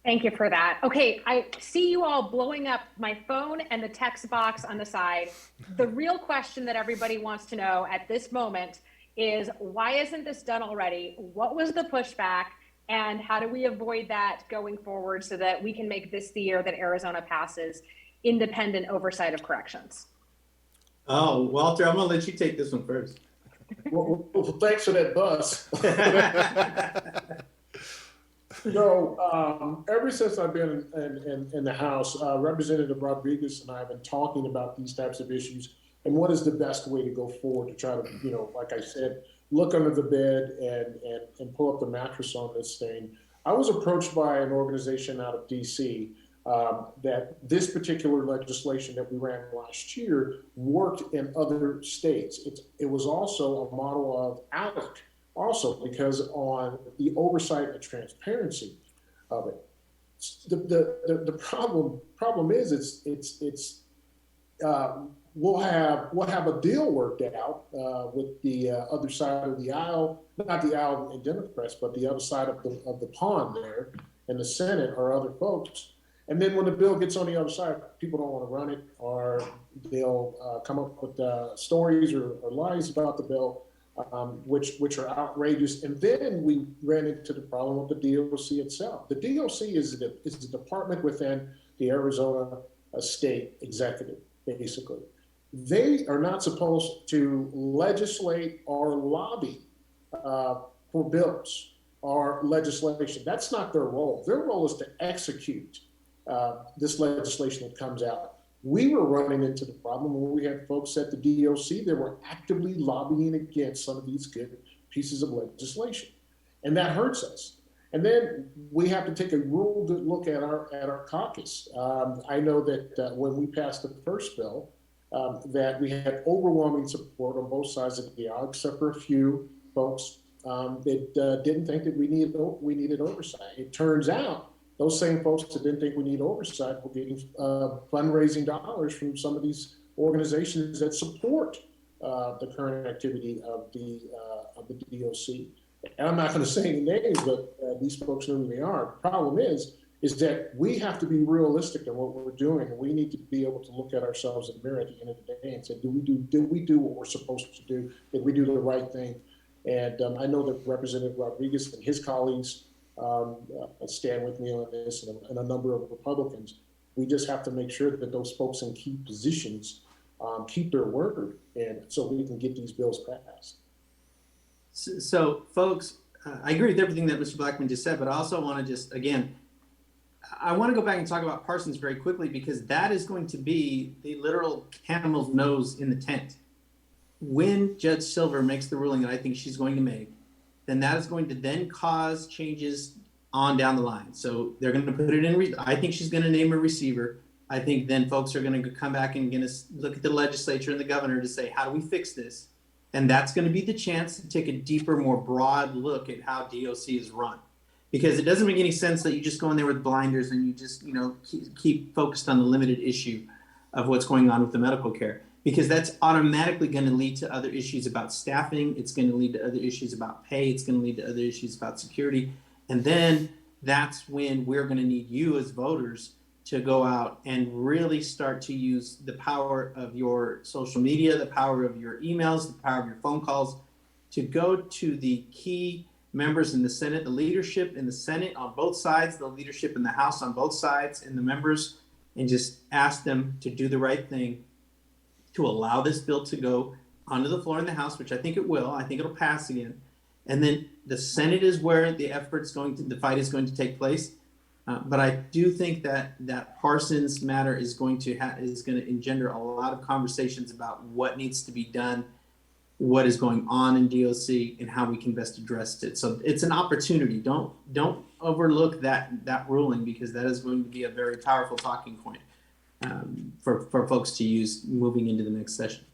Thank you for that. Okay, I see you all blowing up my phone and the text box on the side. The real question that everybody wants to know at this moment is, why isn't this done already? What was the pushback? And how do we avoid that going forward so that we can make this the year that Arizona passes independent oversight of corrections? Oh, Walter, I'm gonna let you take this one first. Well, thanks for that buzz. Ever since I've been in the House, Representative Rodriguez and I have been talking about these types of issues and what is the best way to go forward to try to, like I said, look under the bed and pull up the mattress on this thing. I was approached by an organization out of DC that this particular legislation that we ran last year worked in other states. It was also a model of ALEC, also because on the oversight and transparency of it. The problem is we'll have a deal worked out with the other side of the aisle, not the aisle in Democrats, but the other side of the pond there in the Senate or other folks. And then when the bill gets on the other side, people don't want to run it, or they'll come up with stories or lies about the bill, which are outrageous. And then we ran into the problem of the DOC itself. The DOC is the department within the Arizona state executive, basically. They are not supposed to legislate or lobby for bills or legislation. That's not their role. Their role is to execute this legislation that comes out. We were running into the problem when we had folks at the DOC that were actively lobbying against some of these good pieces of legislation, and that hurts us. And then we have to take a ruled look at our caucus. I know that when we passed the first bill, that we had overwhelming support on both sides of the aisle, except for a few folks that didn't think that we needed oversight. It turns out those same folks that didn't think we need oversight were getting fundraising dollars from some of these organizations that support the current activity of the DOC. And I'm not going to say any names, but these folks know who they are. The problem is that we have to be realistic in what we're doing, and we need to be able to look at ourselves in the mirror at the end of the day and say, did we do what we're supposed to do? Did we do the right thing? And I know that Representative Rodriguez and his colleagues stand with me on this, and a number of Republicans. We just have to make sure that those folks in key positions keep their word, and so we can get these bills passed. So folks, I agree with everything that Mr. Blackman just said, but I also want to just, again, I want to go back and talk about Parsons very quickly, because that is going to be the literal camel's nose in the tent. When Judge Silver makes the ruling that I think she's going to make, then that is going to then cause changes on down the line. So they're going to put it in, I think she's going to name a receiver. I think then folks are going to come back and going to look at the legislature and the governor to say, how do we fix this? And that's going to be the chance to take a deeper, more broad look at how DOC is run. Because it doesn't make any sense that you just go in there with blinders and you just, keep focused on the limited issue of what's going on with the medical care. Because that's automatically going to lead to other issues about staffing. It's going to lead to other issues about pay. It's going to lead to other issues about security. And then that's when we're going to need you as voters to go out and really start to use the power of your social media, the power of your emails, the power of your phone calls, to go to the key members in the Senate, the leadership in the Senate on both sides, the leadership in the House on both sides, and the members, and just ask them to do the right thing, to allow this bill to go onto the floor in the House, which I think it will. I think it'll pass again. And then the Senate is where the fight is going to take place. But I do think that Parsons matter is going to engender a lot of conversations about what needs to be done, what is going on in DOC, and how we can best address it. So it's an opportunity. Don't overlook that ruling, because that is going to be a very powerful talking point for folks to use moving into the next session.